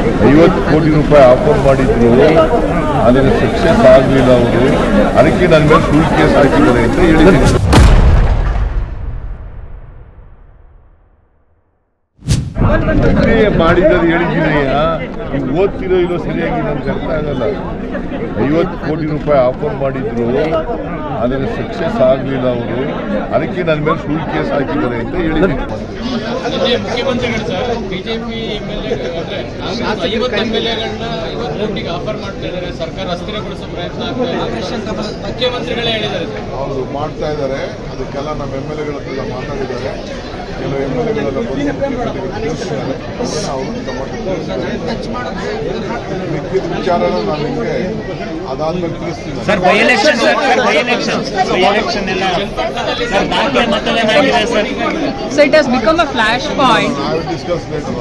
50 ಕೋಟಿ ರೂಪಾಯಿ ಆಫರ್ ಮಾಡಿದ್ರು, ಅದನ್ನು ಸಕ್ಸಸ್ ಆಗಲಿಲ್ಲ ಅವರು. ಅದಕ್ಕೆ ನನ್ನ ಮೇಲೆ ಸುಳ್ಳು ಕೇಸ್ ಹಾಕಿದ್ದಾರೆ ಅಂತ ಹೇಳಿದ್ದೀನಿ. ಮಾಡಿದ್ದದು ಹೇಳಿದ್ದೀನಿ. ಈಗ ಓದ್ತಿರೋ ಇಲ್ಲೋ ಸರಿಯಾಗಿ ನಮ್ಗೆ ಅರ್ಥ ಆಗಲ್ಲ. 50 ಕೋಟಿ ರೂಪಾಯಿ ಆಫರ್ ಮಾಡಿದ್ರು, ಅದನ್ನು ಸಕ್ಸಸ್ ಆಗಲಿಲ್ಲ ಅವರು. ಅದಕ್ಕೆ ನನ್ನ ಮೇಲೆ ಸುಳ್ಳು ಕೇಸ್ ಹಾಕಿದ್ದಾರೆ ಅಂತ ಹೇಳಿದ್ದೀನಿ. ಮುಖ್ಯಮಂತ್ರಿಗಳು ಸರ್ ಬಿಜೆಪಿ MLA-ಗಳನ್ನ 50 ಕೋಟಿಗೆ ಆಫರ್ ಮಾಡ್ತಾ ಇದ್ದಾರೆ, ಸರ್ಕಾರ ಅಸ್ಥಿರಗೊಳಿಸೋ ಪ್ರಯತ್ನ ಆಗ್ತಾ ಇದೆ, ಮುಖ್ಯಮಂತ್ರಿಗಳೇ ಹೇಳಿದ್ದಾರೆ. ಅವರು ಮಾಡ್ತಾ ಇದ್ದಾರೆ. ಅದಕ್ಕೆಲ್ಲ ನಮ್ಮ MLA-ಗಳ ಹತ್ರ ಮಾತಾಡಿದ್ದಾರೆ. ಕೆಲವು MLA-ಗಳೆಲ್ಲ ಮಿಕ್ಕಿದ ವಿಚಾರನ ನಾನು ನಿಮಗೆ ಅದಾದ್ಮೇಲೆ ತಿಳಿಸ್ತೀನಿ. So it has become a flashpoint. I will discuss later.